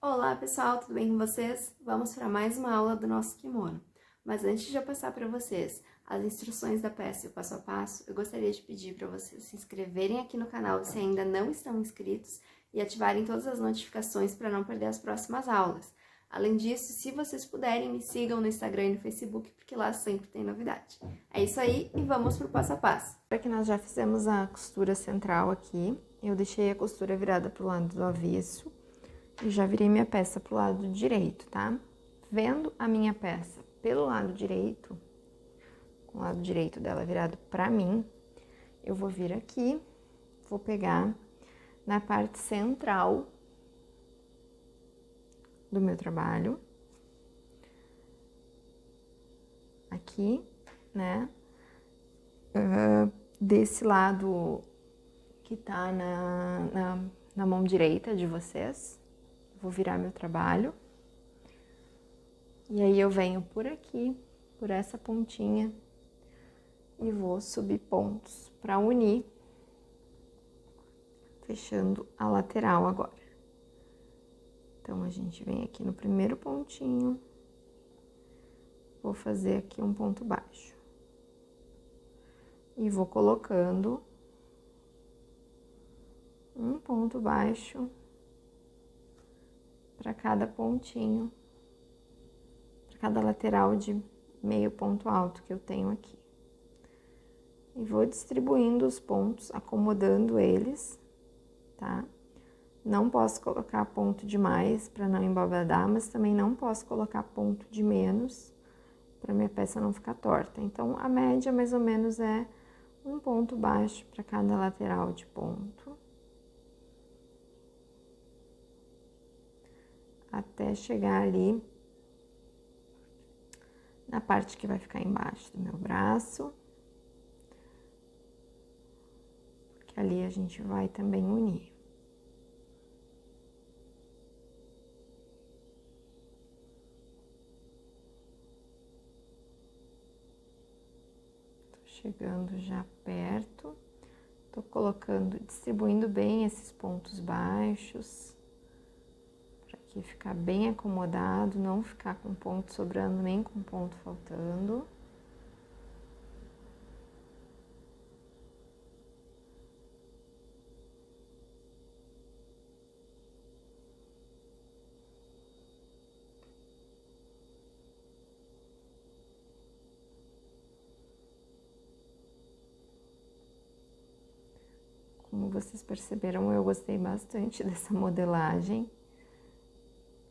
Olá pessoal, tudo bem com vocês? Vamos para mais uma aula do nosso kimono. Mas antes de eu passar para vocês as instruções da peça e o passo a passo, eu gostaria de pedir para vocês se inscreverem aqui no canal se ainda não estão inscritos e ativarem todas as notificações para não perder as próximas aulas. Além disso, se vocês puderem, me sigam no Instagram e no Facebook, porque lá sempre tem novidade. É isso aí e vamos para o passo a passo. Agora que nós já fizemos a costura central aqui, eu deixei a costura virada para o lado do avesso. E já virei minha peça pro lado direito, tá? Vendo a minha peça pelo lado direito, com o lado direito dela virado pra mim, eu vou vir aqui, vou pegar na parte central do meu trabalho, aqui, né? Desse lado que tá na mão direita de vocês, vou virar meu trabalho. E aí eu venho por aqui, por essa pontinha, e vou subir pontos para unir, fechando a lateral agora. Então, a gente vem aqui no primeiro pontinho, vou fazer aqui um ponto baixo. E vou colocando um ponto baixo para cada pontinho, para cada lateral de meio ponto alto que eu tenho aqui. E vou distribuindo os pontos, acomodando eles, tá? Não posso colocar ponto demais para não embobadar, mas também não posso colocar ponto de menos para minha peça não ficar torta. Então, a média mais ou menos é um ponto baixo para cada lateral de ponto, até chegar ali na parte que vai ficar embaixo do meu braço, porque ali a gente vai também unir. Tô chegando já perto, tô colocando, distribuindo bem esses pontos baixos, para que ficar bem acomodado, não ficar com ponto sobrando nem com ponto faltando. Como vocês perceberam, eu gostei bastante dessa modelagem.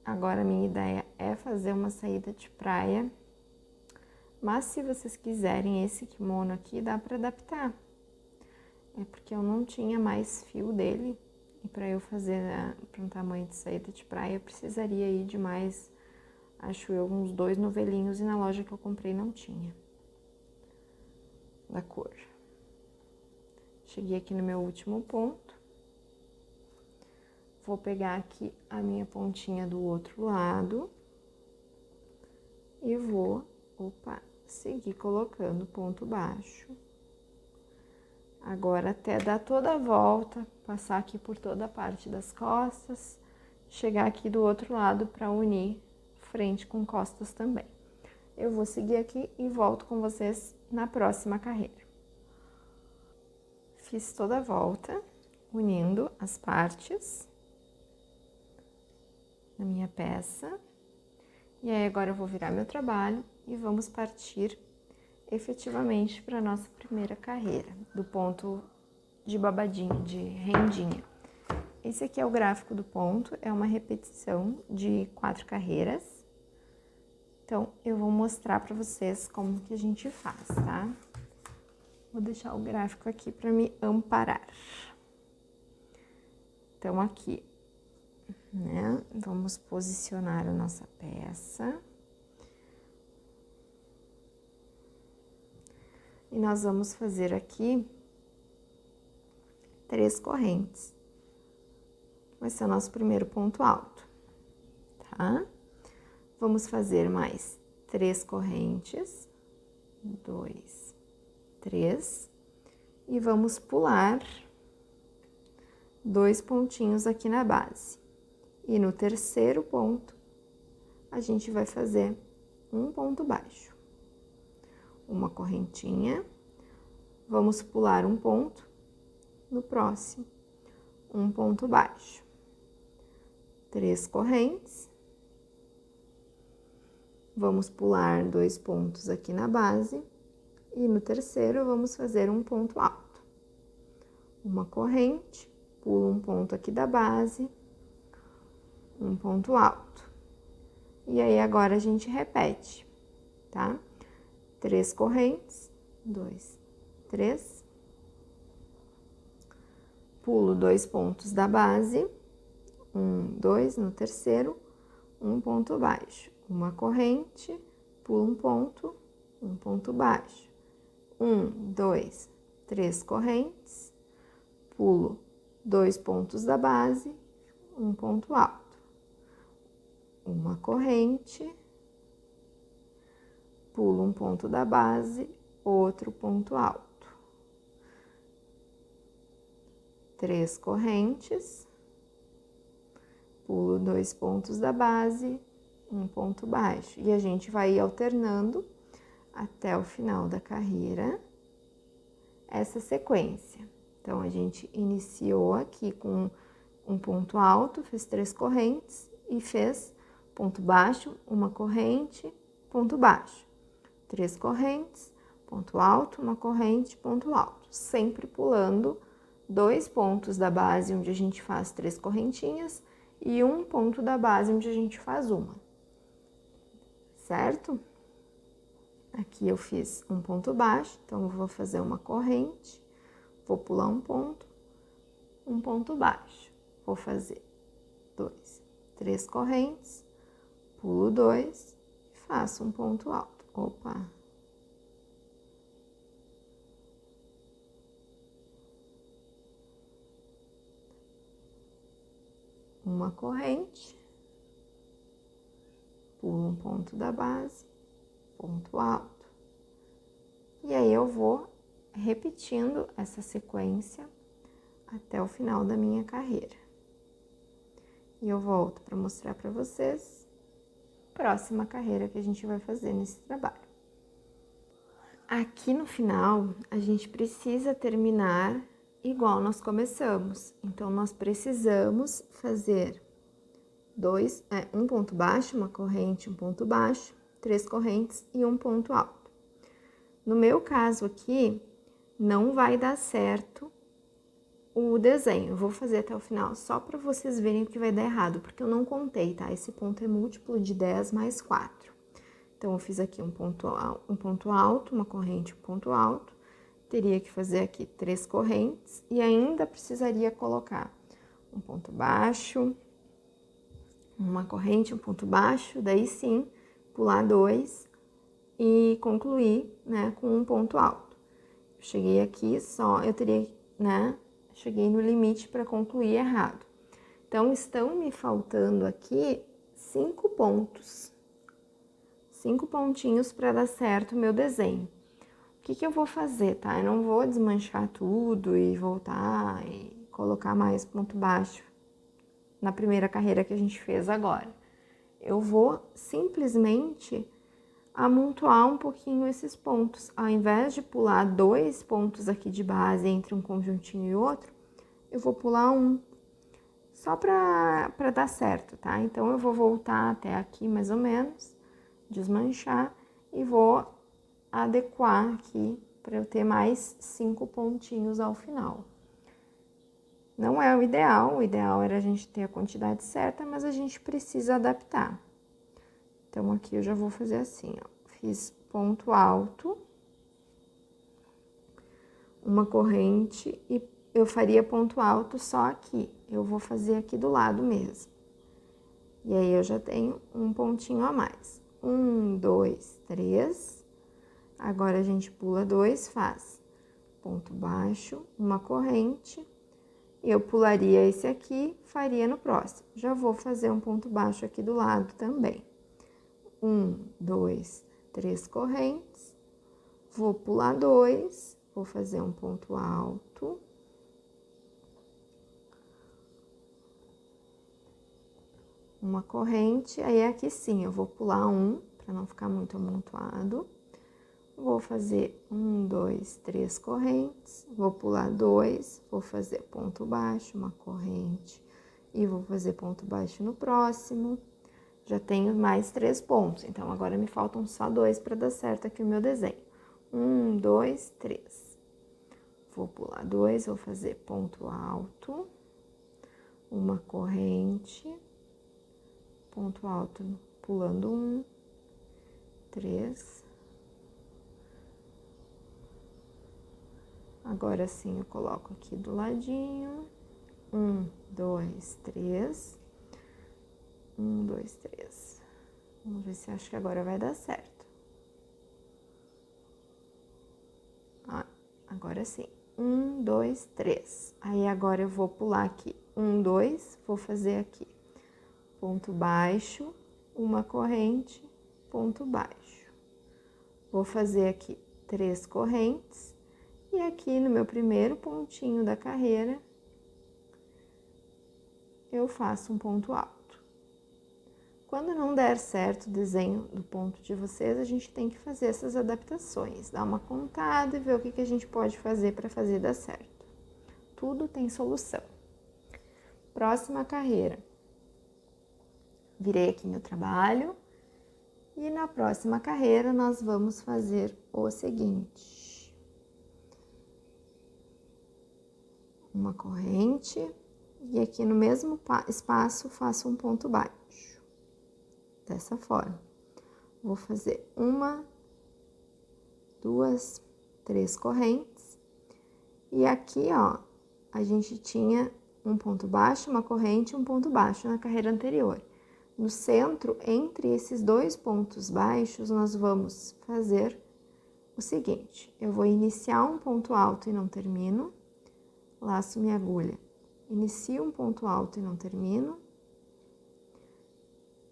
Agora, a minha ideia é fazer uma saída de praia. Mas, se vocês quiserem esse kimono aqui, dá para adaptar. É porque eu não tinha mais fio dele. E para eu fazer para um tamanho de saída de praia, eu precisaria ir de mais, acho eu, uns 2 novelinhos. E na loja que eu comprei não tinha. Da cor. Cheguei aqui no meu último ponto. Vou pegar aqui a minha pontinha do outro lado. E vou, seguir colocando ponto baixo. Agora, até dar toda a volta, passar aqui por toda a parte das costas, chegar aqui do outro lado para unir frente com costas também. Eu vou seguir aqui e volto com vocês na próxima carreira. Fiz toda a volta, unindo as partes da minha peça. E aí, agora eu vou virar meu trabalho e vamos partir efetivamente para a nossa primeira carreira, do ponto de babadinho, de rendinha. Esse aqui é o gráfico do ponto, é uma repetição de 4 carreiras. Então, eu vou mostrar para vocês como que a gente faz, tá? Vou deixar o gráfico aqui para me amparar. Então, aqui, né, vamos posicionar a nossa peça. E nós vamos fazer aqui 3 correntes. Vai ser o nosso primeiro ponto alto, tá? Vamos fazer mais 3 correntes, 2, 3, e vamos pular 2 pontinhos aqui na base. E no terceiro ponto, a gente vai fazer um ponto baixo. Uma correntinha, vamos pular um ponto, no próximo, um ponto baixo. 3 correntes, vamos pular 2 pontos aqui na base, e no terceiro vamos fazer um ponto alto. Uma corrente, pulo um ponto aqui da base, um ponto alto. E aí, agora a gente repete, tá? 3 correntes, 2, 3. Pulo 2 pontos da base, 1, 2, no terceiro, um ponto baixo. Uma corrente, pulo um ponto baixo. 1, 2, 3 correntes, pulo 2 pontos da base, um ponto alto. Uma corrente, pulo um ponto da base, outro ponto alto. 3 correntes, pulo 2 pontos da base, um ponto baixo. E a gente vai alternando até o final da carreira essa sequência. Então, a gente iniciou aqui com um ponto alto, fez 3 correntes e fez ponto baixo, uma corrente, ponto baixo. 3 correntes, ponto alto, uma corrente, ponto alto. Sempre pulando 2 pontos da base onde a gente faz 3 correntinhas e um ponto da base onde a gente faz uma. Certo? Aqui eu fiz um ponto baixo, então eu vou fazer uma corrente, vou pular um ponto baixo. Vou fazer 2, 3 correntes, pulo 2 e faço um ponto alto. Opa! Uma corrente, pulo um ponto da base, ponto alto. E aí eu vou repetindo essa sequência até o final da minha carreira. E eu volto para mostrar para vocês a próxima carreira que a gente vai fazer nesse trabalho. Aqui no final, a gente precisa terminar igual nós começamos. Então, nós precisamos fazer um ponto baixo, uma corrente, um ponto baixo, 3 correntes e um ponto alto. No meu caso aqui, não vai dar certo o desenho. Eu vou fazer até o final só para vocês verem o que vai dar errado, porque eu não contei, tá? Esse ponto é múltiplo de 10 mais 4. Então, eu fiz aqui um ponto alto, uma corrente, um ponto alto. Teria que fazer aqui 3 correntes e ainda precisaria colocar um ponto baixo, uma corrente, um ponto baixo, daí sim, pular 2 e concluir, né, com um ponto alto. Cheguei aqui cheguei no limite para concluir errado. Então, estão me faltando aqui 5 pontos. 5 pontinhos para dar certo o meu desenho. O que eu vou fazer, tá? Eu não vou desmanchar tudo e voltar e colocar mais ponto baixo na primeira carreira que a gente fez agora. Eu vou simplesmente amontoar um pouquinho esses pontos. Ao invés de pular 2 pontos aqui de base entre um conjuntinho e outro, eu vou pular um, só para dar certo, tá? Então, eu vou voltar até aqui mais ou menos, desmanchar e vou adequar aqui para eu ter mais 5 pontinhos ao final. Não é o ideal era a gente ter a quantidade certa, mas a gente precisa adaptar. Então, aqui eu já vou fazer assim, ó. Fiz ponto alto, uma corrente e eu faria ponto alto só aqui. Eu vou fazer aqui do lado mesmo. E aí, eu já tenho um pontinho a mais. 1, 2, 3. Agora, a gente pula 2, faz ponto baixo, uma corrente. Eu pularia esse aqui, faria no próximo. Já vou fazer um ponto baixo aqui do lado também. 1, 2, 3 correntes. Vou pular 2, vou fazer um ponto alto. uma corrente, aí aqui sim eu vou pular um, para não ficar muito amontoado. Vou fazer 1, 2, 3 correntes, vou pular 2, vou fazer ponto baixo, uma corrente, e vou fazer ponto baixo no próximo. Já tenho mais 3 pontos, então agora me faltam só 2 para dar certo aqui o meu desenho. 1, 2, 3. Vou pular 2, vou fazer ponto alto, uma corrente, ponto alto, pulando 1, 3. Agora sim eu coloco aqui do ladinho. 1, 2, 3. 1, 2, 3. Vamos ver se acho que agora vai dar certo. Agora sim. 1, 2, 3. Aí agora eu vou pular aqui. 1, 2, vou fazer aqui. Ponto baixo, uma corrente, ponto baixo. Vou fazer aqui 3 correntes. E aqui no meu primeiro pontinho da carreira, eu faço um ponto alto. Quando não der certo o desenho do ponto de vocês, a gente tem que fazer essas adaptações, dar uma contada e ver o que a gente pode fazer para fazer dar certo. Tudo tem solução. Próxima carreira. Virei aqui meu trabalho e na próxima carreira nós vamos fazer o seguinte. Uma corrente e aqui no mesmo espaço faço um ponto baixo, dessa forma. Vou fazer 1, 2, 3 correntes e aqui, ó, a gente tinha um ponto baixo, uma corrente e um ponto baixo na carreira anterior. No centro, entre esses 2 pontos baixos, nós vamos fazer o seguinte: eu vou iniciar um ponto alto e não termino. Laço minha agulha, inicio um ponto alto e não termino,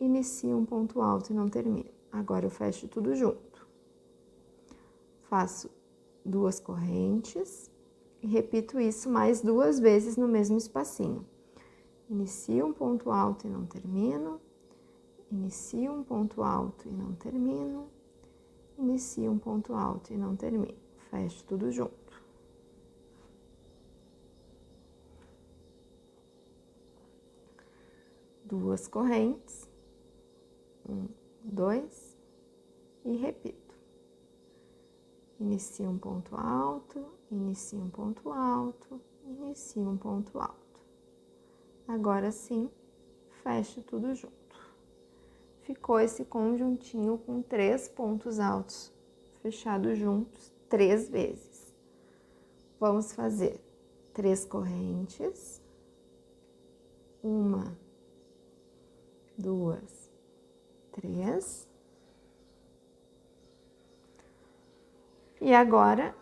inicio um ponto alto e não termino. Agora eu fecho tudo junto. Faço 2 correntes e repito isso mais 2 vezes no mesmo espacinho. Inicio um ponto alto e não termino, inicio um ponto alto e não termino, inicio um ponto alto e não termino. Fecho tudo junto. 2 correntes, 1, 2, e repito. Inicio um ponto alto, inicio um ponto alto, inicio um ponto alto. Agora sim, fecho tudo junto. Ficou esse conjuntinho com 3 pontos altos fechados juntos 3 vezes. Vamos fazer 3 correntes, 1, 2, 3. E agora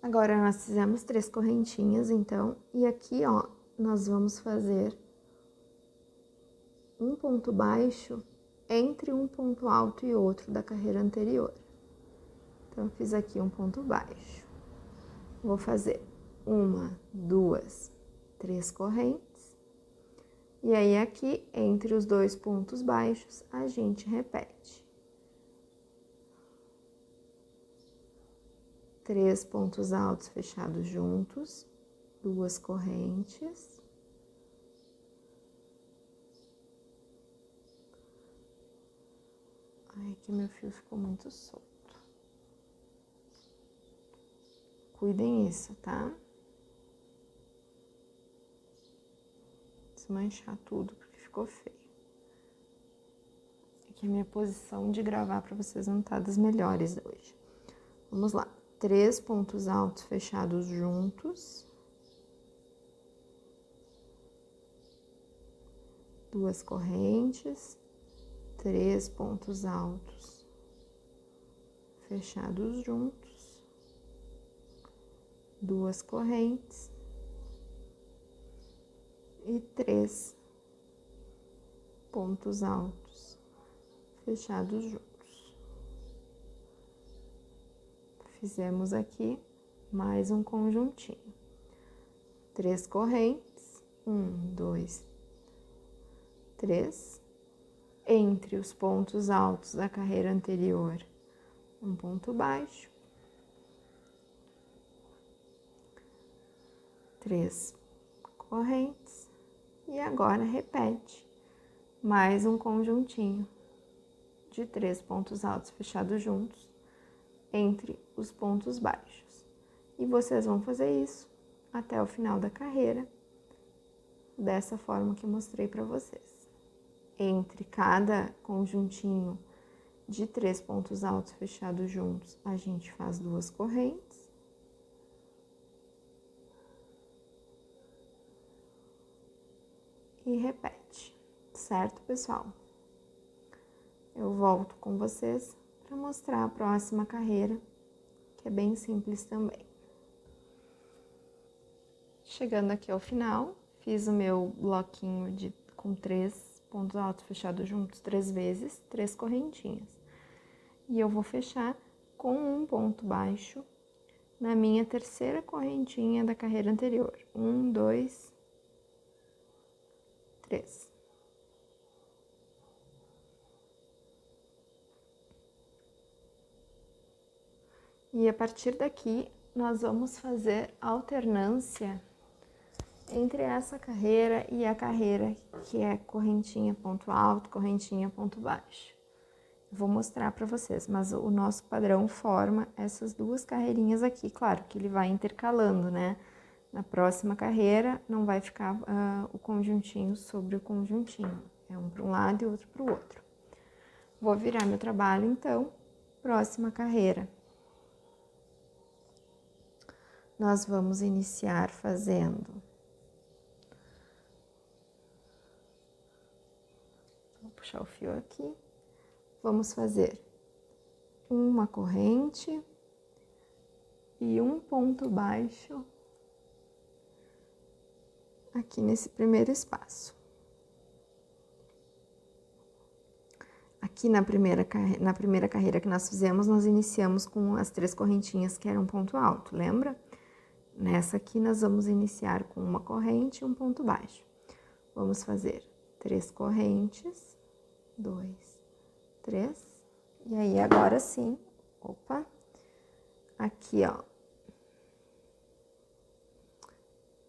nós fizemos 3 correntinhas, então, e aqui, ó, nós vamos fazer um ponto baixo entre um ponto alto e outro da carreira anterior. Então, eu fiz aqui um ponto baixo. Vou fazer 1, 2, 3 correntes. E aí, aqui, entre os 2 pontos baixos, a gente repete. 3 pontos altos fechados juntos, 2 correntes. Ai, que meu fio ficou muito solto. Cuidem isso, tá? Desmanchar tudo, porque ficou feio. Aqui a minha posição de gravar para vocês não tá das melhores hoje. Vamos lá. 3 pontos altos fechados juntos. 2 correntes. 3 pontos altos fechados juntos. 2 correntes. E 3 pontos altos fechados juntos. Fizemos aqui mais um conjuntinho. 3 correntes, 1, 2, 3, entre os pontos altos da carreira anterior, um ponto baixo, 3 correntes, e agora repete mais um conjuntinho de 3 pontos altos fechados juntos entre os pontos baixos. E vocês vão fazer isso até o final da carreira, dessa forma que eu mostrei para vocês. Entre cada conjuntinho de 3 pontos altos fechados juntos, a gente faz 2 correntes. E repete, certo, pessoal? Eu volto com vocês para mostrar a próxima carreira, que é bem simples também. Chegando aqui ao final, fiz o meu bloquinho com 3 pontos altos fechados juntos 3 vezes, 3 correntinhas. E eu vou fechar com um ponto baixo na minha terceira correntinha da carreira anterior. 1, 2, 3. E a partir daqui, nós vamos fazer alternância entre essa carreira e a carreira que é correntinha ponto alto, correntinha ponto baixo. Vou mostrar para vocês, mas o nosso padrão forma essas 2 carreirinhas aqui. Claro que ele vai intercalando, né? Na próxima carreira não vai ficar o conjuntinho sobre o conjuntinho. É um para um lado e outro para o outro. Vou virar meu trabalho, então. Próxima carreira. Nós vamos iniciar fazendo... Vou puxar o fio aqui. Vamos fazer uma corrente e um ponto baixo aqui nesse primeiro espaço. Aqui na primeira carreira que nós fizemos, nós iniciamos com as 3 correntinhas que eram ponto alto, lembra? Nessa aqui nós vamos iniciar com uma corrente e um ponto baixo. Vamos fazer 3 correntes, 2, 3, e aí agora sim, opa, aqui ó,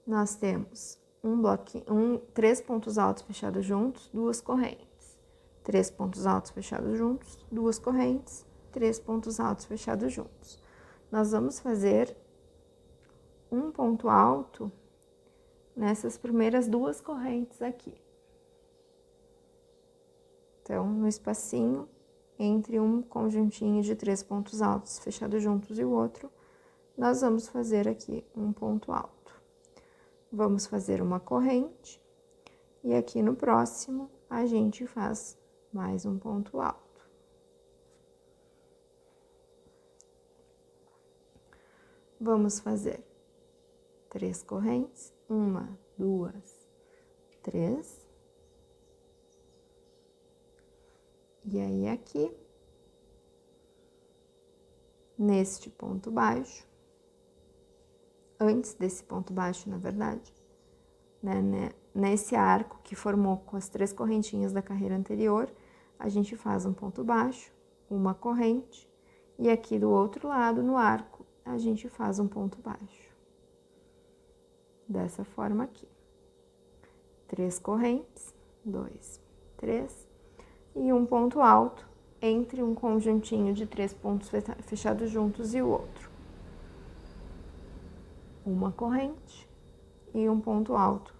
nós temos um bloquinho, 3 pontos altos fechados juntos, 2 correntes, 3 pontos altos fechados juntos, 2 correntes, 3 pontos altos fechados juntos. Nós vamos fazer um ponto alto nessas primeiras 2 correntes aqui. Então, no espacinho entre um conjuntinho de 3 pontos altos fechados juntos e o outro, nós vamos fazer aqui um ponto alto. Vamos fazer uma corrente e aqui no próximo a gente faz mais um ponto alto. Vamos fazer 3 correntes, 1, 2, 3. E aí, aqui, neste ponto baixo, antes desse ponto baixo, na verdade, né, nesse arco que formou com as 3 correntinhas da carreira anterior, a gente faz um ponto baixo, uma corrente, e aqui do outro lado, no arco, a gente faz um ponto baixo. Dessa forma aqui. 3 correntes, 2, 3, e um ponto alto entre um conjuntinho de 3 pontos fechados juntos e o outro. Uma corrente e um ponto alto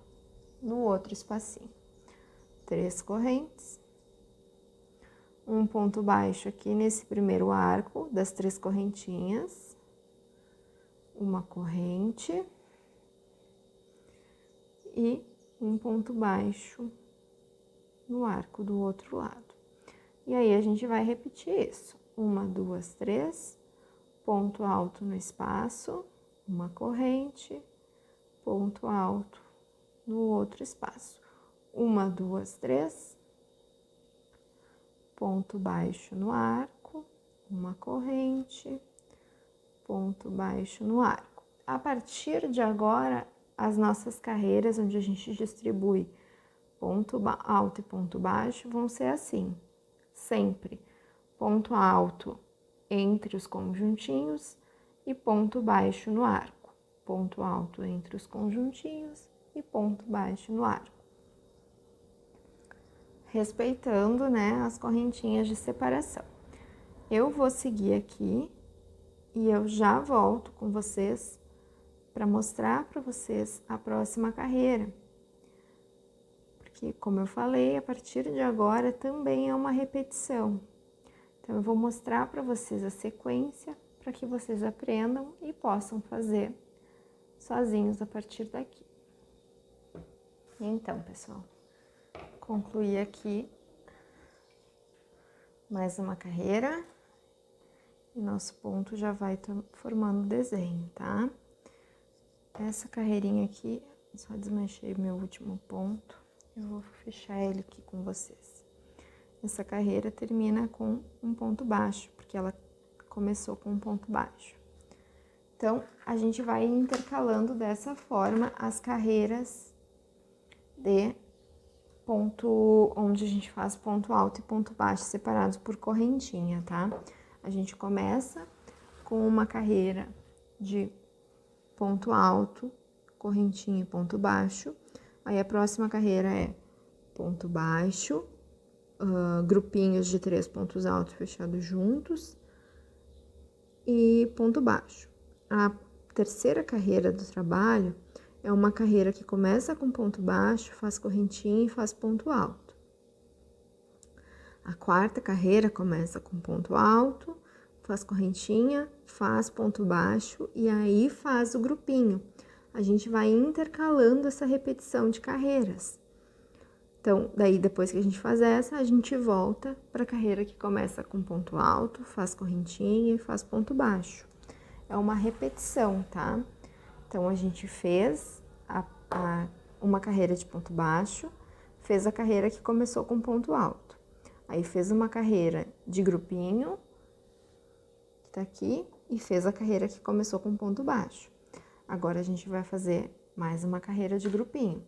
no outro espacinho. 3 correntes, um ponto baixo aqui nesse primeiro arco das 3 correntinhas, uma corrente e um ponto baixo no arco do outro lado. E aí, a gente vai repetir isso. 1, 2, 3, ponto alto no espaço, uma corrente, ponto alto no outro espaço. 1, 2, 3, ponto baixo no arco, uma corrente, ponto baixo no arco. A partir de agora, as nossas carreiras, onde a gente distribui ponto alto e ponto baixo vão ser assim, sempre. Ponto alto entre os conjuntinhos e ponto baixo no arco. Ponto alto entre os conjuntinhos e ponto baixo no arco. Respeitando, né, as correntinhas de separação. Eu vou seguir aqui e eu já volto com vocês para mostrar para vocês a próxima carreira. Porque, como eu falei, a partir de agora também é uma repetição. Então, eu vou mostrar para vocês a sequência para que vocês aprendam e possam fazer sozinhos a partir daqui. Então, pessoal, concluí aqui mais uma carreira e nosso ponto já vai formando o desenho, tá? Essa carreirinha aqui, só desmanchei meu último ponto, eu vou fechar ele aqui com vocês. Essa carreira termina com um ponto baixo, porque ela começou com um ponto baixo. Então, a gente vai intercalando dessa forma as carreiras de ponto, onde a gente faz ponto alto e ponto baixo separados por correntinha, tá? A gente começa com uma carreira de ponto alto, correntinha e ponto baixo. Aí, a próxima carreira é ponto baixo, grupinhos de 3 pontos altos fechados juntos e ponto baixo. A terceira carreira do trabalho é uma carreira que começa com ponto baixo, faz correntinha e faz ponto alto. A quarta carreira começa com ponto alto, faz correntinha, faz ponto baixo e aí faz o grupinho. A gente vai intercalando essa repetição de carreiras. Então, daí depois que a gente faz essa, a gente volta para a carreira que começa com ponto alto, faz correntinha e faz ponto baixo. É uma repetição, tá? Então, a gente fez uma carreira de ponto baixo, fez a carreira que começou com ponto alto. Aí, fez uma carreira de grupinho, que tá aqui, e fez a carreira que começou com ponto baixo. Agora, a gente vai fazer mais uma carreira de grupinho.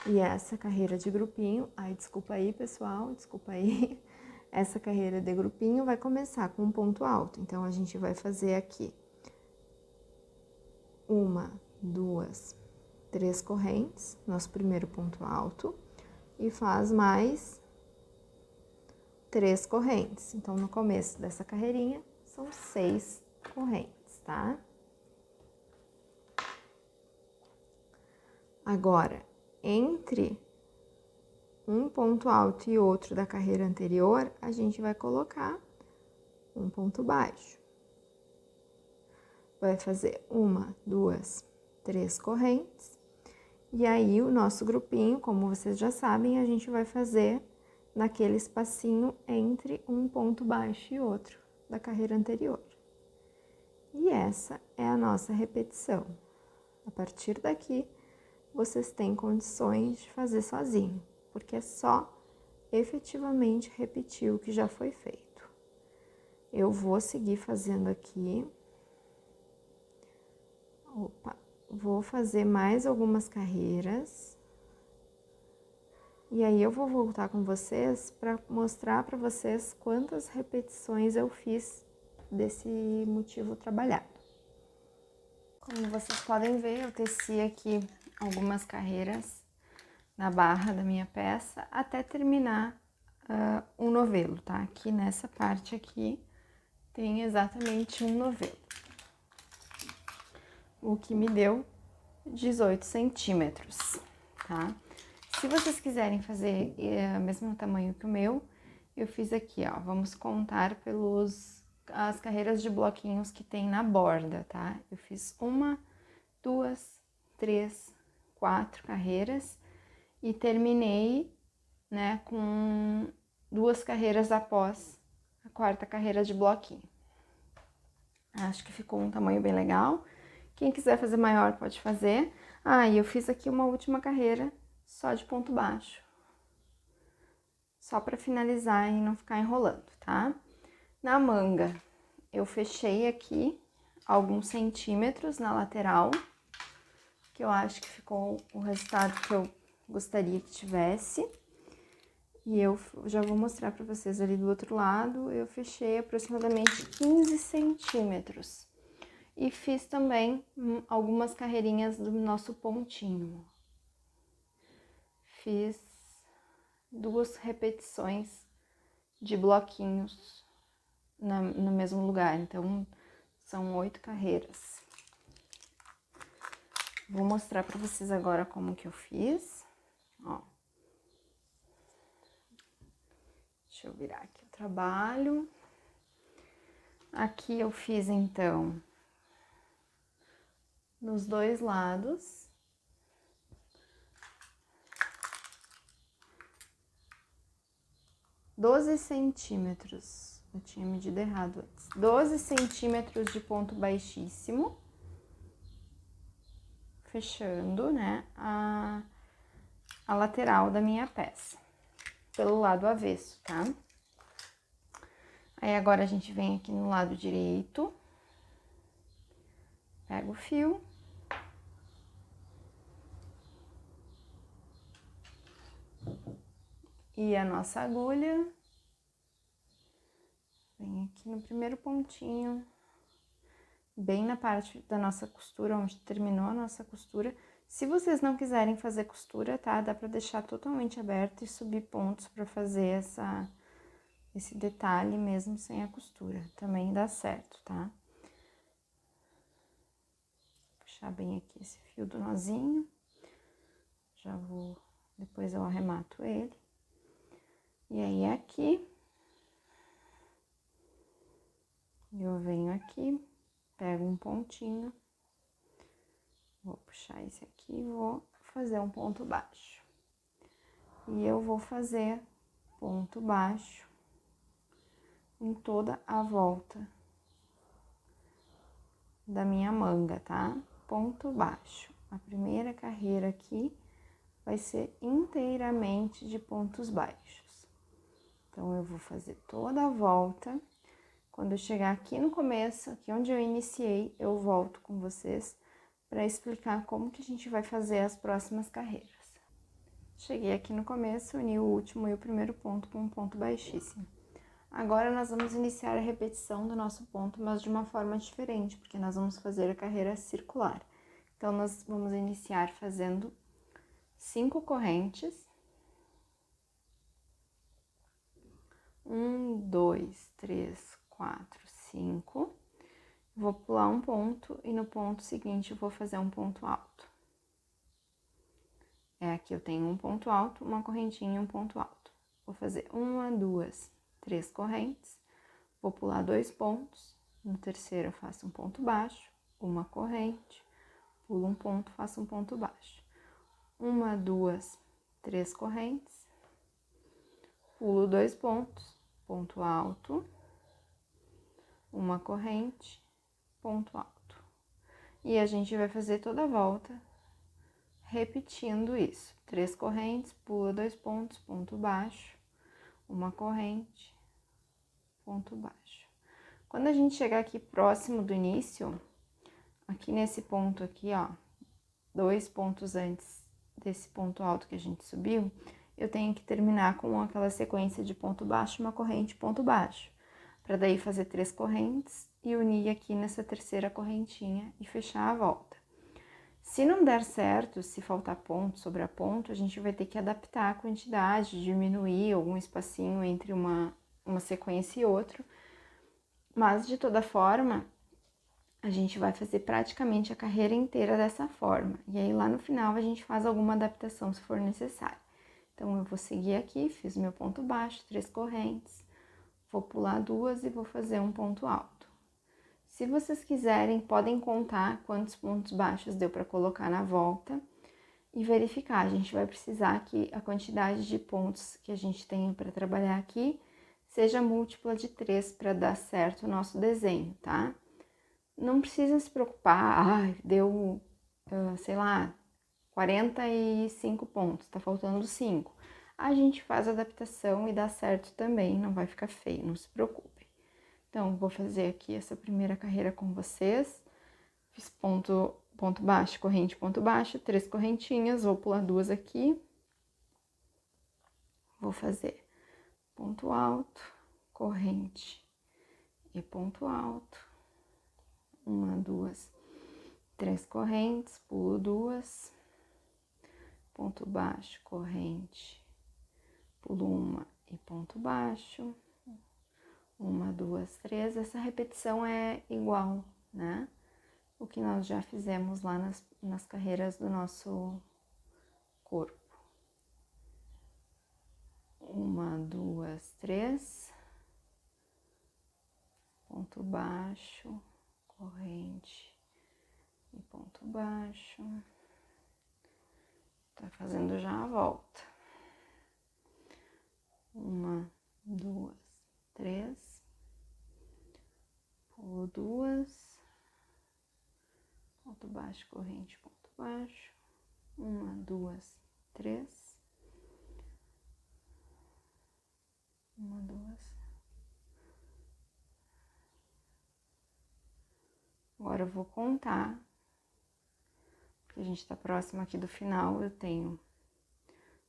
E essa carreira de grupinho, desculpa aí, pessoal, desculpa aí. Essa carreira de grupinho vai começar com um ponto alto. Então, a gente vai fazer aqui 1, 2, 3 correntes, nosso primeiro ponto alto, e faz mais 3 correntes. Então, no começo dessa carreirinha, são 6 correntes, tá? Agora, entre um ponto alto e outro da carreira anterior, a gente vai colocar um ponto baixo. Vai fazer 1, 2, 3 correntes. E aí, o nosso grupinho, como vocês já sabem, a gente vai fazer naquele espacinho entre um ponto baixo e outro da carreira anterior. E essa é a nossa repetição. A partir daqui, vocês têm condições de fazer sozinho, porque é só efetivamente repetir o que já foi feito. Eu vou seguir fazendo aqui. Vou fazer mais algumas carreiras. E aí eu vou voltar com vocês para mostrar para vocês quantas repetições eu fiz desse motivo trabalhado. Como vocês podem ver, eu teci aqui algumas carreiras na barra da minha peça até terminar um novelo, tá? Aqui nessa parte aqui tem exatamente um novelo, o que me deu 18 centímetros, tá? Se vocês quiserem fazer o mesmo tamanho que o meu, eu fiz aqui, ó, vamos contar as carreiras de bloquinhos que tem na borda, tá? Eu fiz 1, 2, 3, 4 carreiras e terminei, né, com 2 carreiras após a quarta carreira de bloquinho. Acho que ficou um tamanho bem legal. Quem quiser fazer maior pode fazer. E eu fiz aqui uma última carreira só de ponto baixo. Só para finalizar e não ficar enrolando, tá? Na manga, eu fechei aqui alguns centímetros na lateral, que eu acho que ficou o resultado que eu gostaria que tivesse. E eu já vou mostrar pra vocês ali do outro lado, eu fechei aproximadamente 15 centímetros. E fiz também algumas carreirinhas do nosso pontinho. Fiz 2 repetições de bloquinhos no mesmo lugar, então são 8 carreiras. Vou mostrar pra vocês agora como que eu fiz, ó. Deixa eu virar aqui o trabalho. Aqui eu fiz, então, nos 2 lados. $12 centímetros. Eu tinha medido errado antes. 12 centímetros de ponto baixíssimo. Fechando, né, a lateral da minha peça. Pelo lado avesso, tá? Aí, agora, a gente vem aqui no lado direito. Pega o fio. E a nossa agulha. Vem aqui no primeiro pontinho. Bem na parte da nossa costura, onde terminou a nossa costura. Se vocês não quiserem fazer costura, tá? Dá pra deixar totalmente aberto e subir pontos pra fazer esse detalhe mesmo sem a costura. Também dá certo, tá? Vou puxar bem aqui esse fio do nozinho. Já vou... Depois eu arremato ele. E aí, aqui... Eu venho aqui, pego um pontinho. Vou puxar esse aqui e vou fazer um ponto baixo. E eu vou fazer ponto baixo em toda a volta da minha manga, tá? Ponto baixo. A primeira carreira aqui vai ser inteiramente de pontos baixos. Então, eu vou fazer toda a volta. Quando eu chegar aqui no começo, aqui onde eu iniciei, eu volto com vocês para explicar como que a gente vai fazer as próximas carreiras. Cheguei aqui no começo, uni o último e o primeiro ponto com um ponto baixíssimo. Agora, nós vamos iniciar a repetição do nosso ponto, mas de uma forma diferente, porque nós vamos fazer a carreira circular. Então, nós vamos iniciar fazendo 5 correntes. 1, 2, 3, 4, 5. Vou pular um ponto e no ponto seguinte eu vou fazer um ponto alto. Aqui eu tenho um ponto alto, uma correntinha e um ponto alto. Vou fazer 1, 2, 3 correntes, vou pular 2 pontos, no terceiro eu faço um ponto baixo, uma corrente, pulo um ponto, faço um ponto baixo. 1, 2, 3 correntes, pulo 2 pontos, ponto alto, uma corrente, ponto alto. E a gente vai fazer toda a volta repetindo isso. 3 correntes, pula 2 pontos, ponto baixo, uma corrente, ponto baixo. Quando a gente chegar aqui próximo do início, aqui nesse ponto aqui, ó, 2 pontos antes desse ponto alto que a gente subiu, eu tenho que terminar com aquela sequência de ponto baixo, uma corrente, ponto baixo. Para daí fazer 3 correntes e unir aqui nessa terceira correntinha e fechar a volta. Se não der certo, se faltar ponto sobre a ponto, a gente vai ter que adaptar a quantidade, diminuir algum espacinho entre uma sequência e outra. Mas, de toda forma, a gente vai fazer praticamente a carreira inteira dessa forma. E aí, lá no final, a gente faz alguma adaptação, se for necessário. Então, eu vou seguir aqui, fiz meu ponto baixo, 3 correntes, vou pular 2 e vou fazer um ponto alto. Se vocês quiserem, podem contar quantos pontos baixos deu para colocar na volta e verificar. A gente vai precisar que a quantidade de pontos que a gente tem para trabalhar aqui seja múltipla de 3 para dar certo o nosso desenho, tá? Não precisa se preocupar, deu, sei lá, 45 pontos, tá faltando 5. A gente faz a adaptação e dá certo também, não vai ficar feio, não se preocupe. Então, vou fazer aqui essa primeira carreira com vocês. Fiz ponto baixo, corrente, ponto baixo, 3 correntinhas, vou pular 2 aqui, vou fazer ponto alto, corrente e ponto alto, 1, 2, 3 correntes, pulo 2, ponto baixo, corrente, pulo 1 e ponto baixo, 1, 2, 3. Essa repetição é igual, né? O que nós já fizemos lá nas carreiras do nosso corpo. 1, 2, 3, ponto baixo, corrente e ponto baixo. Tá fazendo já a volta. 1, 2, 3, pulo 2, ponto baixo, corrente, ponto baixo. 1, 2, 3, 1, 2. Agora eu vou contar, porque a gente tá próximo aqui do final. Eu tenho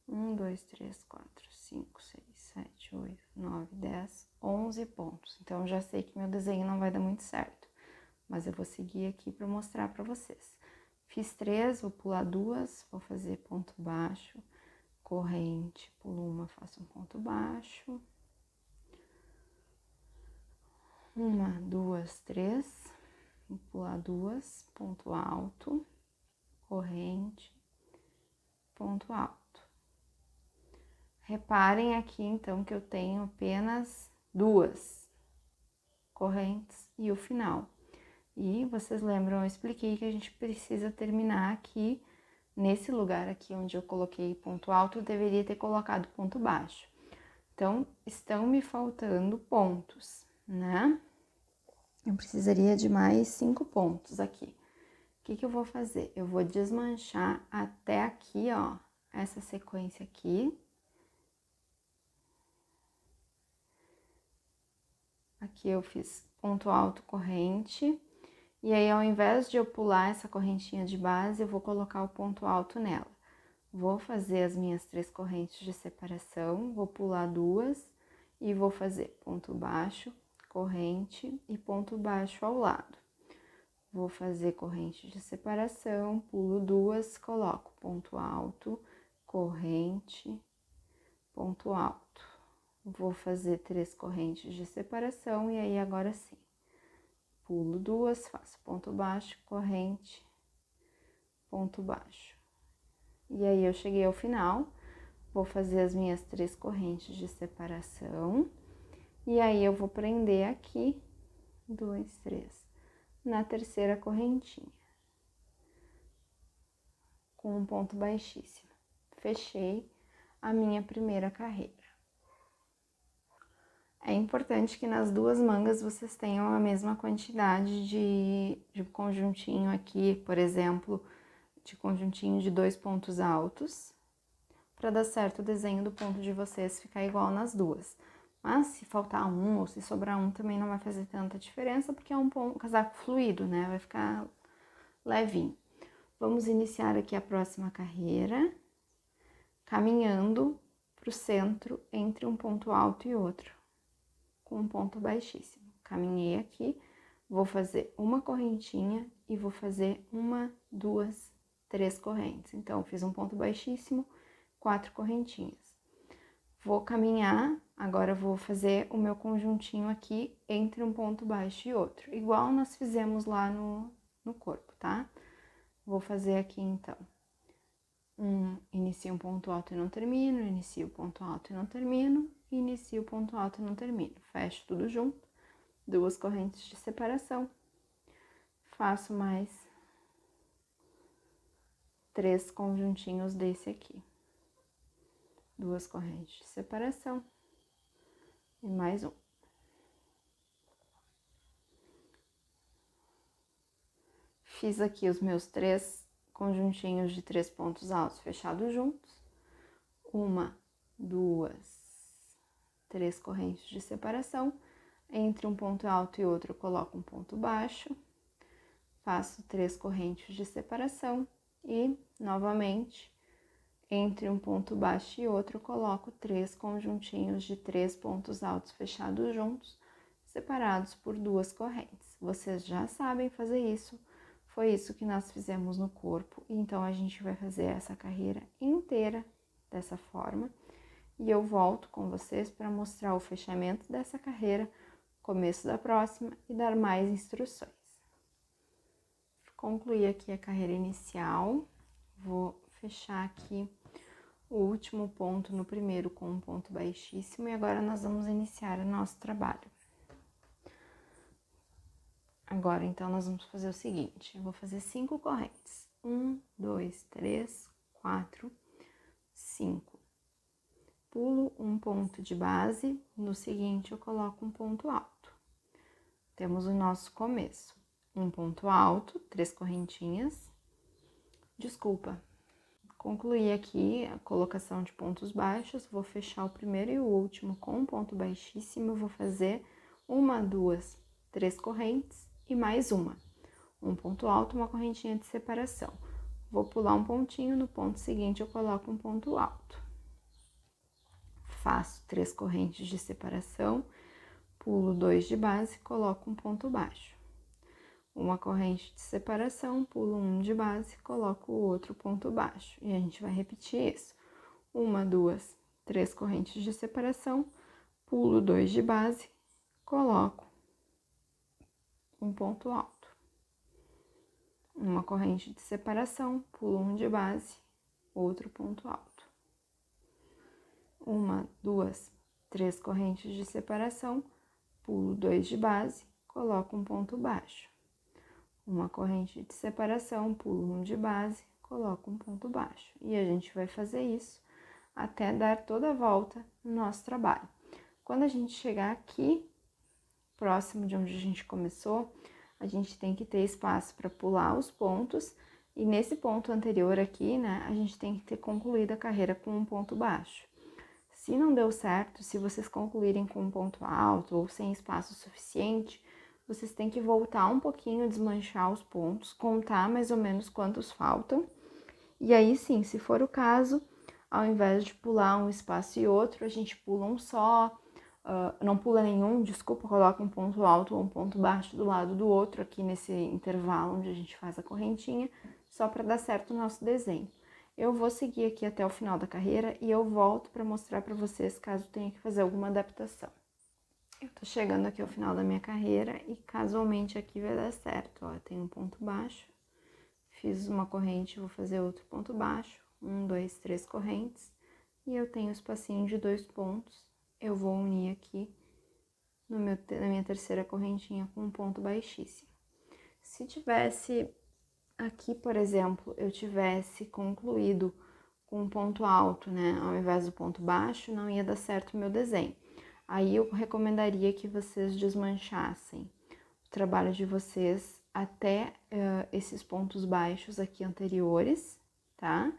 1, 2, 3, 4, 5, 6, 7, 8, 9, 10, 11 pontos. Então, eu já sei que meu desenho não vai dar muito certo, mas eu vou seguir aqui para mostrar para vocês. Fiz 3, vou pular 2, vou fazer ponto baixo, corrente, pulo 1, faço um ponto baixo. 1, 2, 3, vou pular 2, ponto alto, corrente, ponto alto. Reparem aqui, então, que eu tenho apenas 2 correntes e o final. E vocês lembram, eu expliquei que a gente precisa terminar aqui, nesse lugar aqui onde eu coloquei ponto alto, eu deveria ter colocado ponto baixo. Então, estão me faltando pontos, né? Eu precisaria de mais 5 pontos aqui. O que eu vou fazer? Eu vou desmanchar até aqui, ó, essa sequência aqui. Aqui eu fiz ponto alto, corrente, e aí ao invés de eu pular essa correntinha de base, eu vou colocar o ponto alto nela. Vou fazer as minhas 3 correntes de separação, vou pular 2 e vou fazer ponto baixo, corrente e ponto baixo ao lado. Vou fazer corrente de separação, pulo 2, coloco ponto alto, corrente, ponto alto. Vou fazer 3 correntes de separação e aí agora sim, pulo 2, faço ponto baixo, corrente, ponto baixo. E aí eu cheguei ao final, vou fazer as minhas 3 correntes de separação e aí eu vou prender aqui, 2, 3, na terceira correntinha, com um ponto baixíssimo. Fechei a minha primeira carreira. É importante que nas 2 mangas vocês tenham a mesma quantidade de conjuntinho aqui, por exemplo, de conjuntinho de 2 pontos altos, para dar certo o desenho do ponto de vocês ficar igual nas 2. Mas se faltar um ou se sobrar um também não vai fazer tanta diferença, porque é um casaco fluido, né? Vai ficar levinho. Vamos iniciar aqui a próxima carreira, caminhando para o centro entre um ponto alto e outro, com um ponto baixíssimo. Caminhei aqui, vou fazer uma correntinha e vou fazer 1, 2, 3 correntes. Então, fiz um ponto baixíssimo, 4 correntinhas. Vou caminhar, agora vou fazer o meu conjuntinho aqui entre um ponto baixo e outro, igual nós fizemos lá no corpo, tá? Vou fazer aqui, então, inicio um ponto alto e não termino, inicio o ponto alto e não termino, inicio o ponto alto e não termino. Fecho tudo junto, 2 correntes de separação, faço mais 3 conjuntinhos desse aqui. 2 correntes de separação e mais um. Fiz aqui os meus 3 conjuntinhos de 3 pontos altos fechados juntos. 1, 2, 3 correntes de separação. Entre um ponto alto e outro, eu coloco um ponto baixo. Faço 3 correntes de separação e, novamente, Entre um ponto baixo e outro, eu coloco 3 conjuntinhos de 3 pontos altos fechados juntos, separados por 2 correntes. Vocês já sabem fazer isso, foi isso que nós fizemos no corpo, então a gente vai fazer essa carreira inteira dessa forma, e eu volto com vocês para mostrar o fechamento dessa carreira, começo da próxima e dar mais instruções. Concluí aqui a carreira inicial, vou fechar aqui o último ponto no primeiro com um ponto baixíssimo e agora nós vamos iniciar o nosso trabalho. Agora, então, nós vamos fazer o seguinte, eu vou fazer 5 correntes. 1, 2, 3, 4, 5. Pulo um ponto de base, no seguinte eu coloco um ponto alto. Temos o nosso começo. Um ponto alto, 3 correntinhas. Desculpa. Concluí aqui a colocação de pontos baixos, vou fechar o primeiro e o último com um ponto baixíssimo, vou fazer 1, 2, 3 correntes e mais uma. Um ponto alto, uma correntinha de separação. Vou pular um pontinho, no ponto seguinte eu coloco um ponto alto. Faço 3 correntes de separação, pulo 2 de base, coloco um ponto baixo. Uma corrente de separação, pulo 1 de base, coloco o outro ponto baixo. E a gente vai repetir isso. 1, 2, 3 correntes de separação, pulo 2 de base, coloco um ponto alto. Uma corrente de separação, pulo 1 de base, outro ponto alto. 1, 2, 3 correntes de separação, pulo 2 de base, coloco um ponto baixo. Uma corrente de separação, pulo 1 de base, coloco um ponto baixo. E a gente vai fazer isso até dar toda a volta no nosso trabalho. Quando a gente chegar aqui, próximo de onde a gente começou, a gente tem que ter espaço para pular os pontos. E nesse ponto anterior aqui, né, a gente tem que ter concluído a carreira com um ponto baixo. Se não deu certo, se vocês concluírem com um ponto alto ou sem espaço suficiente, vocês têm que voltar um pouquinho, desmanchar os pontos, contar mais ou menos quantos faltam. E aí sim, se for o caso, ao invés de pular um espaço e outro, a gente pula um só, não pula nenhum, desculpa, coloca um ponto alto ou um ponto baixo do lado do outro, aqui nesse intervalo onde a gente faz a correntinha, só para dar certo o nosso desenho. Eu vou seguir aqui até o final da carreira e eu volto para mostrar para vocês caso tenha que fazer alguma adaptação. Eu tô chegando aqui ao final da minha carreira e casualmente aqui vai dar certo, ó, tem um ponto baixo, fiz uma corrente, vou fazer outro ponto baixo, 1, 2, 3 correntes, e eu tenho um espacinho de 2 pontos, eu vou unir aqui na minha terceira correntinha com um ponto baixíssimo. Se tivesse aqui, por exemplo, eu tivesse concluído com um ponto alto, né, ao invés do ponto baixo, não ia dar certo o meu desenho. Aí eu recomendaria que vocês desmanchassem o trabalho de vocês até esses pontos baixos aqui anteriores, tá?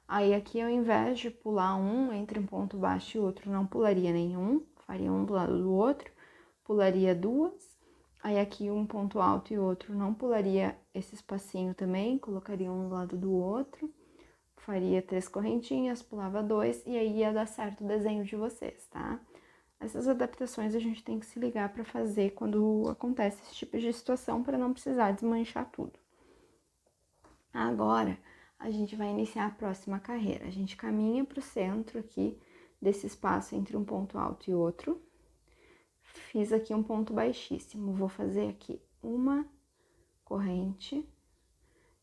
Aí aqui ao invés de pular um entre um ponto baixo e outro, não pularia nenhum, faria um do lado do outro, pularia 2. Aí aqui um ponto alto e outro, não pularia esse espacinho também, colocaria um do lado do outro, faria 3 correntinhas, pulava 2 e aí ia dar certo o desenho de vocês, tá? Essas adaptações a gente tem que se ligar para fazer quando acontece esse tipo de situação, para não precisar desmanchar tudo. Agora, a gente vai iniciar a próxima carreira. A gente caminha para o centro aqui desse espaço entre um ponto alto e outro. Fiz aqui um ponto baixíssimo. Vou fazer aqui uma corrente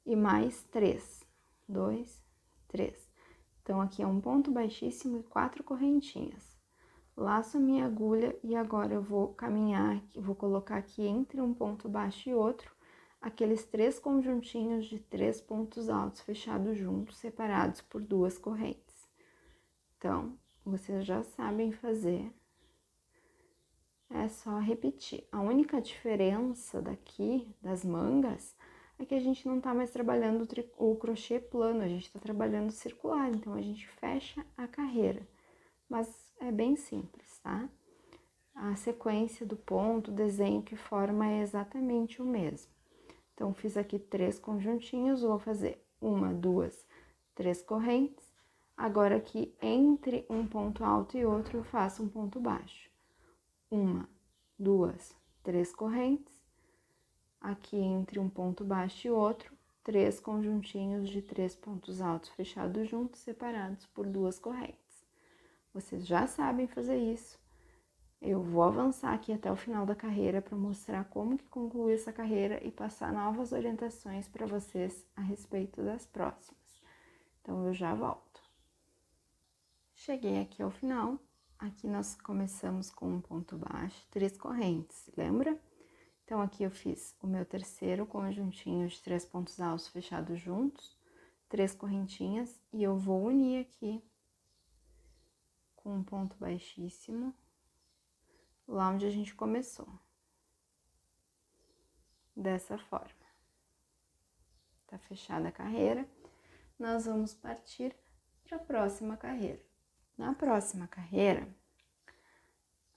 e mais 3. 2, 3. Então, aqui é um ponto baixíssimo e 4 correntinhas. Laço a minha agulha e agora eu vou caminhar, vou colocar aqui entre um ponto baixo e outro, aqueles 3 conjuntinhos de 3 pontos altos fechados juntos, separados por 2 correntes. Então, vocês já sabem fazer, é só repetir. A única diferença daqui, das mangas, é que a gente não tá mais trabalhando o crochê plano, a gente tá trabalhando circular, então a gente fecha a carreira. Mas é bem simples, tá? A sequência do ponto, o desenho que forma é exatamente o mesmo. Então, fiz aqui 3 conjuntinhos, vou fazer 1, 2, 3 correntes. Agora aqui, entre um ponto alto e outro, eu faço um ponto baixo. 1, 2, 3 correntes. Aqui, entre um ponto baixo e outro, 3 conjuntinhos de 3 pontos altos fechados juntos, separados por 2 correntes. Vocês já sabem fazer isso. Eu vou avançar aqui até o final da carreira para mostrar como que concluir essa carreira e passar novas orientações para vocês a respeito das próximas. Então, eu já volto. Cheguei aqui ao final. Aqui nós começamos com um ponto baixo, 3 correntes, lembra? Então, aqui eu fiz o meu terceiro conjuntinho de 3 pontos altos fechados juntos, 3 correntinhas, e eu vou unir aqui com um ponto baixíssimo, lá onde a gente começou. Dessa forma. Tá fechada a carreira, nós vamos partir para a próxima carreira. Na próxima carreira,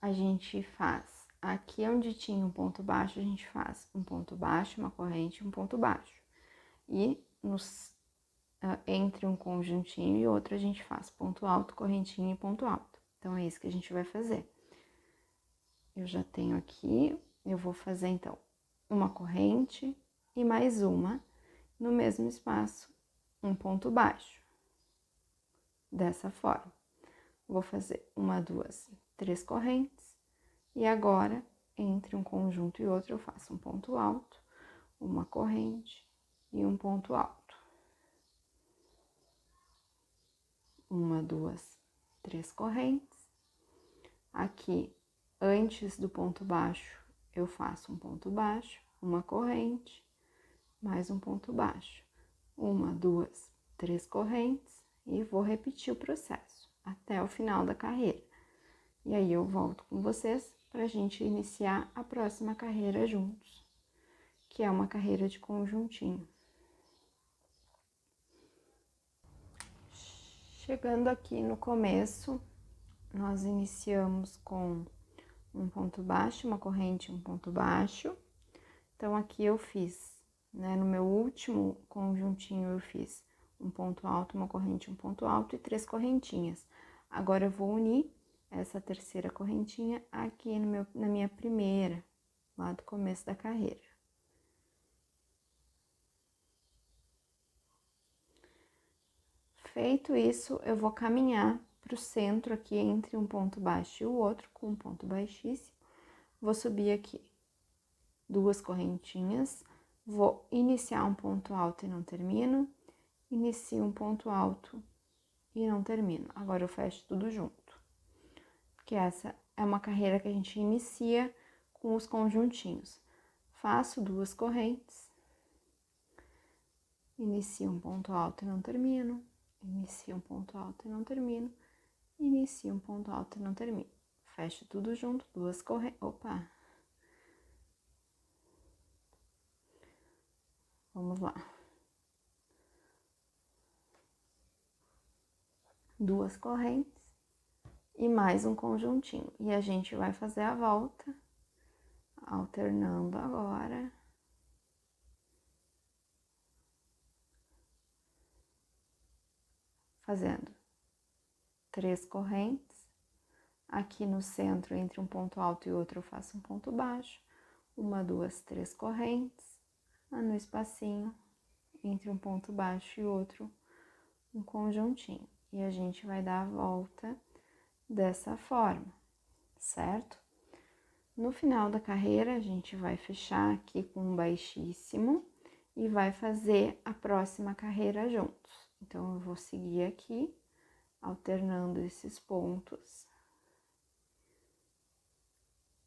a gente faz, aqui onde tinha um ponto baixo, a gente faz um ponto baixo, uma corrente e um ponto baixo. E entre um conjuntinho e outro, a gente faz ponto alto, correntinha e ponto alto. Então, é isso que a gente vai fazer. Eu já tenho aqui, eu vou fazer, então, uma corrente e mais uma, no mesmo espaço, um ponto baixo. Dessa forma. Vou fazer 1, 2, 3 correntes. E agora, entre um conjunto e outro, eu faço um ponto alto, uma corrente e um ponto alto. 1, 2, 3 correntes. Aqui, antes do ponto baixo, eu faço um ponto baixo, uma corrente, mais um ponto baixo. 1, 2, 3 correntes e vou repetir o processo até o final da carreira. E aí eu volto com vocês para a gente iniciar a próxima carreira juntos, que é uma carreira de conjuntinho. Chegando aqui no começo, nós iniciamos com um ponto baixo, uma corrente e um ponto baixo. Então, aqui eu fiz, né, no meu último conjuntinho eu fiz um ponto alto, uma corrente, um ponto alto e 3 correntinhas. Agora, eu vou unir essa terceira correntinha aqui na minha primeira, lá do começo da carreira. Feito isso, eu vou caminhar para o centro aqui entre um ponto baixo e o outro, com um ponto baixíssimo. Vou subir aqui 2 correntinhas, vou iniciar um ponto alto e não termino, inicio um ponto alto e não termino. Agora eu fecho tudo junto, porque essa é uma carreira que a gente inicia com os conjuntinhos. Faço 2 correntes, inicio um ponto alto e não termino, inicio um ponto alto e não termino, inicio um ponto alto e não termino. Fecho tudo junto, 2 correntes, vamos lá. 2 correntes e mais um conjuntinho. E a gente vai fazer a volta, alternando agora. Fazendo 3 correntes. Aqui no centro, entre um ponto alto e outro, eu faço um ponto baixo. 1, 2, 3 correntes. No espacinho, entre um ponto baixo e outro, um conjuntinho. E a gente vai dar a volta dessa forma, certo? No final da carreira, a gente vai fechar aqui com um baixíssimo e vai fazer a próxima carreira juntos. Então, eu vou seguir aqui, alternando esses pontos.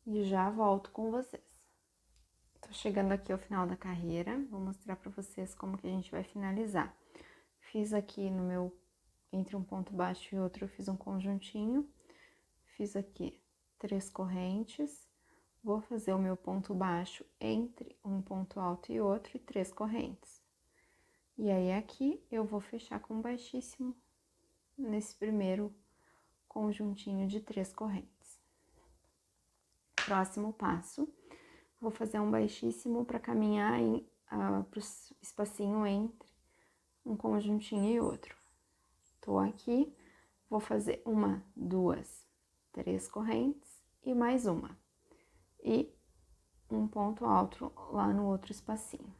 E já volto com vocês. Tô chegando aqui ao final da carreira, vou mostrar pra vocês como que a gente vai finalizar. Fiz aqui no meu, entre um ponto baixo e outro, eu fiz um conjuntinho. Fiz aqui 3 correntes. Vou fazer o meu ponto baixo entre um ponto alto e outro e 3 correntes. E aí, aqui, eu vou fechar com um baixíssimo nesse primeiro conjuntinho de 3 correntes. Próximo passo, vou fazer um baixíssimo para caminhar para o espacinho entre um conjuntinho e outro. Tô aqui, vou fazer 1, 2, 3 correntes e mais uma. E um ponto alto lá no outro espacinho.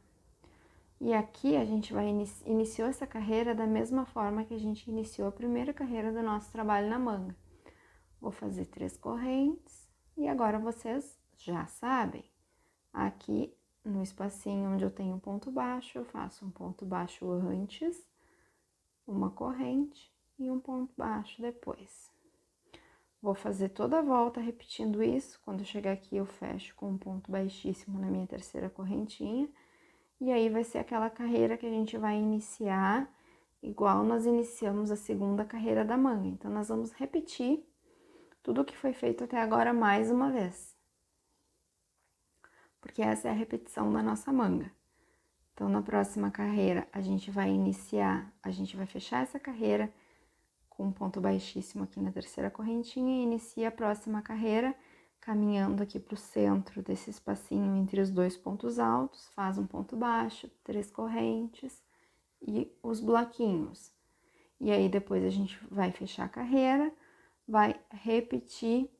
E aqui a gente vai iniciou essa carreira da mesma forma que a gente iniciou a primeira carreira do nosso trabalho na manga. Vou fazer 3 correntes e agora vocês já sabem. Aqui no espacinho onde eu tenho um ponto baixo, eu faço um ponto baixo antes, uma corrente e um ponto baixo depois. Vou fazer toda a volta repetindo isso. Quando eu chegar aqui, eu fecho com um ponto baixíssimo na minha terceira correntinha. E aí vai ser aquela carreira que a gente vai iniciar igual nós iniciamos a segunda carreira da manga. Então, nós vamos repetir tudo o que foi feito até agora mais uma vez. Porque essa é a repetição da nossa manga. Então, na próxima carreira, a gente vai iniciar, a gente vai fechar essa carreira com um ponto baixíssimo aqui na terceira correntinha e inicia a próxima carreira caminhando aqui para o centro desse espacinho entre os dois pontos altos, faz um ponto baixo, 3 correntes e os bloquinhos. E aí depois a gente vai fechar a carreira, vai repetir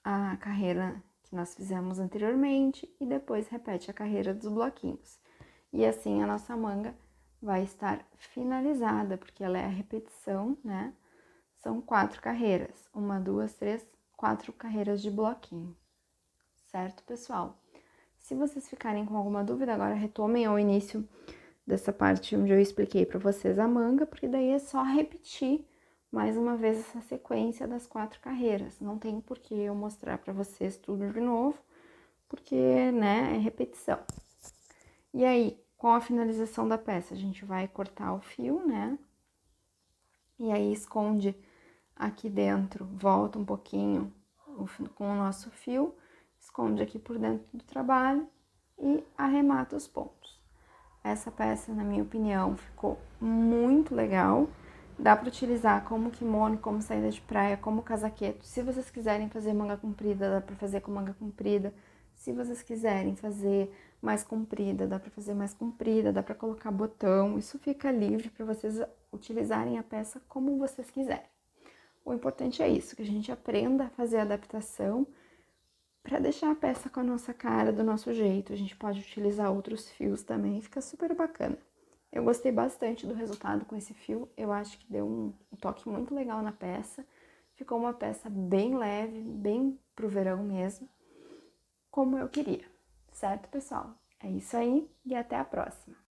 a carreira que nós fizemos anteriormente e depois repete a carreira dos bloquinhos. E assim a nossa manga vai estar finalizada, porque ela é a repetição, né? São 4 carreiras, 1, 2, 3, 4 carreiras de bloquinho, certo, pessoal? Se vocês ficarem com alguma dúvida, agora retomem ao início dessa parte onde eu expliquei para vocês a manga, porque daí é só repetir mais uma vez essa sequência das 4 carreiras. Não tem por que eu mostrar para vocês tudo de novo, porque, né, é repetição. E aí, com a finalização da peça, a gente vai cortar o fio, né? E aí esconde aqui dentro, volta um pouquinho com o nosso fio, esconde aqui por dentro do trabalho e arremata os pontos. Essa peça, na minha opinião, ficou muito legal. Dá para utilizar como kimono, como saída de praia, como casaqueto. Se vocês quiserem fazer manga comprida, dá para fazer com manga comprida. Se vocês quiserem fazer mais comprida, dá para fazer mais comprida, dá para colocar botão. Isso fica livre para vocês utilizarem a peça como vocês quiserem. O importante é isso, que a gente aprenda a fazer a adaptação para deixar a peça com a nossa cara, do nosso jeito. A gente pode utilizar outros fios também, fica super bacana. Eu gostei bastante do resultado com esse fio, eu acho que deu um toque muito legal na peça. Ficou uma peça bem leve, bem pro verão mesmo, como eu queria. Certo, pessoal? É isso aí e até a próxima!